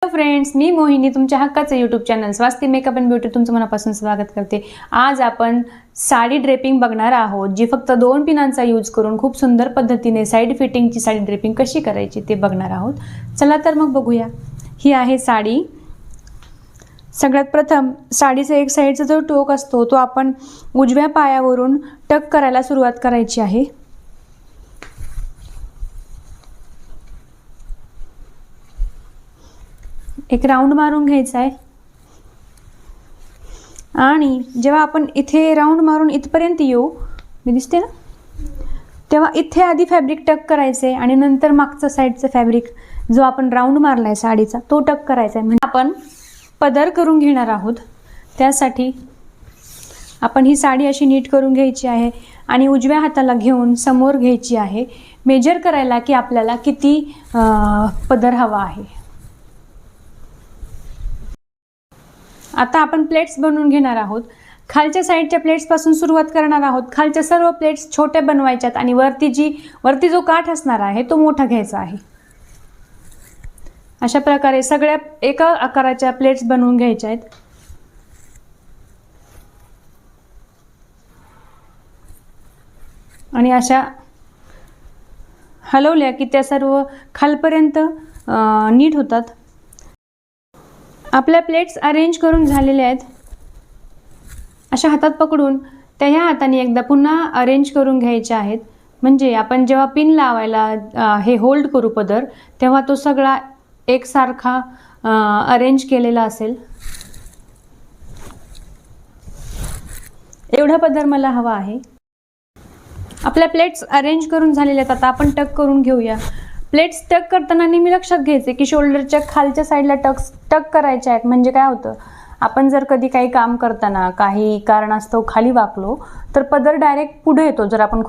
Friends, मी मोहिनी तुमच्या हक्काचे YouTube channel Swasti makeup and beauty तुमचं मनापासून स्वागत करते। आज आपण साडी ड्रेपिंग बघणार आहोत, जी फक्त 2 पिनांचा यूज करून खूप सुंदर पद्धतीने साइड फिटिंगची साडी ड्रेपिंग कशी करायची ते बघणार आहोत। चला तर मग बघूया। ही आहे साडी। सगळ्यात प्रथम साडीचा एक साइडचा जो टोक असतो तो आपण उजव्या पायावरून टक करायला सुरुवात करायची आहे। एक राउंड मारून घ्यायचा आहे आणि जेव्हा आपण इथे राउंड मारून इथपर्यंत येऊ, मी दिसते ना, तेव्हा इथे आधी फॅब्रिक टक करायचे आणि नंतर मागचा साइडचा फॅब्रिक जो आपण राउंड मारलाय साडीचा तो टक करायचा आहे। म्हणजे आपण पदर करून घेणार आहोत। त्यासाठी आपण ही साडी अशी नीट करून घ्यायची आहे आणि उजव्या हाताला घेऊन समोर घ्यायची आहे, मेजर करायला की आपल्याला किती पदर हवा आहे। आता आपण प्लेट्स बनवून घेणार आहोत। खालच्या साइडच्या प्लेट्स पासून सुरुवात करणार आहोत। खालच्या सर्व प्लेट्स छोट्या बनवायच्यात आणि वरती जो काठ असणार आहे तो मोठा घ्यायचा आहे। अशा प्रकारे सगळ्या एका आकाराच्या प्लेट्स बनवून घ्यायच्या आहेत। आणि अशा हलवल्या की त्या सर्व खालपर्यंत नीट होतात। आपल्या प्लेट्स अरेंज करून झालेल्या आहेत। अशा हातात पकडून त्या ह्या हाताने एकदा पुन्हा अरेंज करून घ्यायचे आहेत, म्हणजे आपण जेव्हा पिन लावायला हे होल्ड करू पदर, तेव्हा तो सगळा एकसारखा अरेंज केलेला असेल। एवढा पदर मला हवा आहे। आपल्या प्लेट्स अरेंज करून झालेल्या आहेत। आता आपण टक करून घेऊया। प्लेट्स टक करताना नेहमी लक्षात घ्यायचे की शोल्डरच्या खालच्या साईडला टक करायचे आहेत। म्हणजे काय होतं, आपण जर कधी काही काम करताना काही कारणास्तव खाली वाकलो तर पदर डायरेक्ट पुढे येतो, जर आपण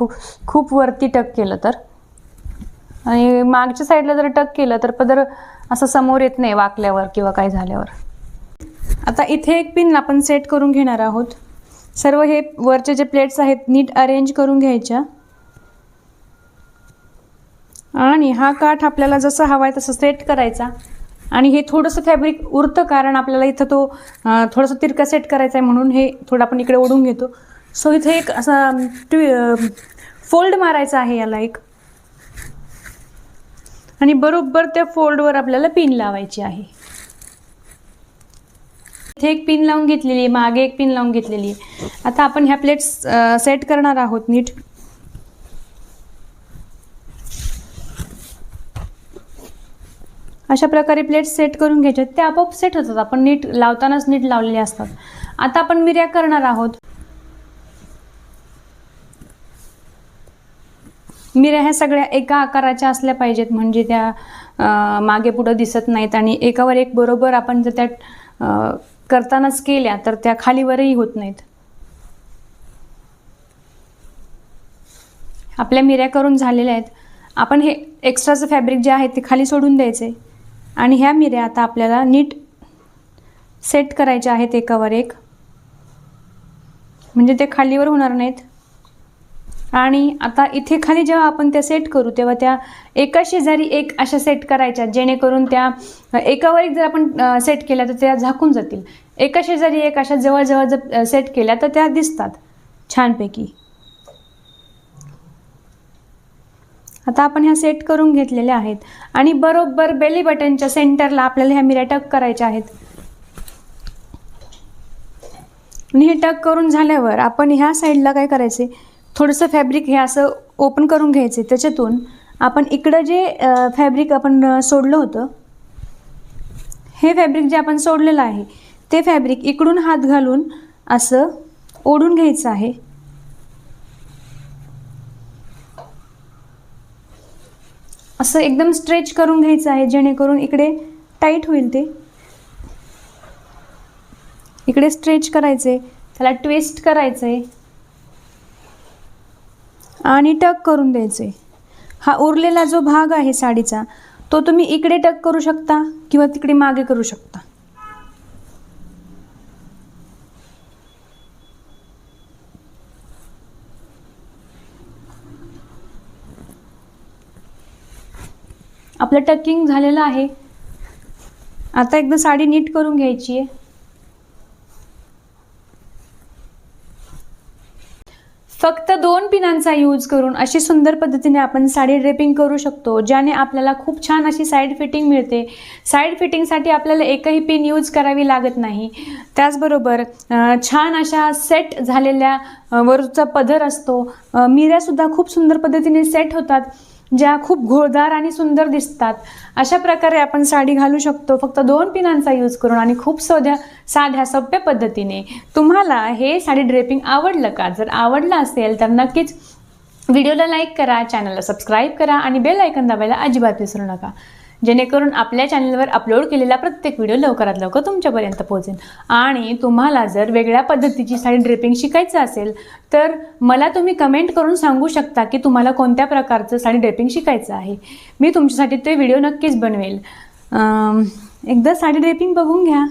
खूप वरती टक केलं तर। आणि मागच्या साईडला जर टक केलं तर पदर असं समोर येत नाही वाकल्यावर किंवा काय झाल्यावर। आता इथे एक पिन आपण सेट करून घेणार आहोत। सर्व हे वरचे जे प्लेट्स आहेत नीट अरेंज करून घ्यायच्या आणि हा काठ आपल्याला जसा हवा आहे तसं सेट करायचा। आणि हे थोडंसं फॅब्रिक उरतं, कारण आपल्याला इथं तो थोडंसं तिरका सेट करायचा आहे, म्हणून हे थोडं आपण इकडे ओढून घेतो। सो इथे एक असा फोल्ड मारायचा आहे याला एक, आणि बरोबर त्या फोल्डवर आपल्याला पिन लावायची आहे। इथे एक पिन लावून घेतलेली आहे, मागे एक पिन लावून घेतलेली आहे। आता आपण ह्या प्लेट्स सेट करणार आहोत नीट। अशा प्रकारे प्लेट्स सेट करून घ्यायचे, ते आपोआप सेट होतात, आपण नीट लावतानाच नीट लावलेले असतात। आता आपण मिऱ्या करणार आहोत। मिऱ्या ह्या सगळ्या एका आकाराच्या असल्या पाहिजेत, म्हणजे त्या मागे पुढे दिसत नाहीत आणि एकावर एक बरोबर आपण जर त्या करतानाच केल्या तर त्या खालीवरही होत नाहीत। आपल्या मिऱ्या करून झालेल्या आहेत। आपण हे एक्स्ट्राचं फॅब्रिक जे आहे ते खाली सोडून द्यायचे आणि ह्या मिऱ्या आता आपल्याला नीट सेट करायच्या आहेत एकावर एक, म्हणजे ते खालीवर होणार नाहीत। आणि आता इथे खाली जेव्हा आपण त्या सेट करू तेव्हा त्या एका शेजारी एक अशा सेट करायच्या, जेणेकरून त्या एकावर एक जर आपण सेट केल्या तर त्या झाकून जातील। एका शेजारी एक अशा जवळजवळ जर सेट केल्या तर त्या दिसतात छानपैकी। आता आपण ह्या सेट करून घेतलेल्या आहेत आणि बरोबर बेली बटनच्या सेंटरला आपल्याला ह्या मिऱ्या टक करायच्या आहेत। आणि हे टक करून झाल्यावर आपण ह्या साईडला काय करायचे, थोडंसं फॅब्रिक हे असं ओपन करून घ्यायचे। त्याच्यातून आपण इकडं जे फॅब्रिक आपण सोडलं होतं, हे फॅब्रिक जे आपण सोडलेलं आहे ते फॅब्रिक इकडून हात घालून असं ओढून घ्यायचं आहे। असं एकदम स्ट्रेच करून घ्यायचं आहे, जेणेकरून इकडे टाईट होईल। ते इकडे स्ट्रेच करायचे, त्याला ट्विस्ट करायचे आणि टक करून द्यायचे। हा उरलेला जो भाग आहे साडीचा तो तुम्ही इकडे टक करू शकता किंवा तिकडे मागे करू शकता। आपलं टकिंग झालेलं आहे। आता एकदा साडी नीट करून घ्यायची आहे. फक्त 2 पिनांचा यूज करून अशी सुंदर पद्धतीने आपण साडी ड्रेपिंग करू शकतो, ज्याने आपल्याला खूप छान अशी साईड फिटिंग मिळते. साईड फिटिंगसाठी आपल्याला एकही पिन यूज करावी लागत नाही. त्याचबरोबर छान अशा सेट झालेल्या वरचा पदर असतो. मिऱ्यासुद्धा खूप सुंदर पद्धतीने सेट होतात, ज्या खूप घोळदार आणि सुंदर दिसतात. अशा प्रकारे आपण साडी घालू शकतो फक्त 2 पिनांचा यूज करून आणि खूप साध्या सोप्या पद्धतीने. तुम्हाला हे साडी ड्रेपिंग आवडलं का? जर आवडलं असेल तर नक्कीच व्हिडिओला लाईक करा, चॅनलला सबस्क्राईब करा आणि बेल आयकॉन दाबायला अजिबात विसरू नका, जेणेकरून आपल्या चॅनलवर अपलोड केलेला प्रत्येक व्हिडिओ लवकरात लवकर तुमच्यापर्यंत पोहोचेल. आणि तुम्हाला जर वेगळ्या पद्धतीची साडी ड्रेपिंग शिकायचं असेल तर मला तुम्ही कमेंट करून सांगू शकता की तुम्हाला कोणत्या प्रकारचं साडी ड्रेपिंग शिकायचं आहे. मी तुमच्यासाठी ते व्हिडिओ नक्कीच बनवेल. एकदा साडी ड्रेपिंग बघून घ्या.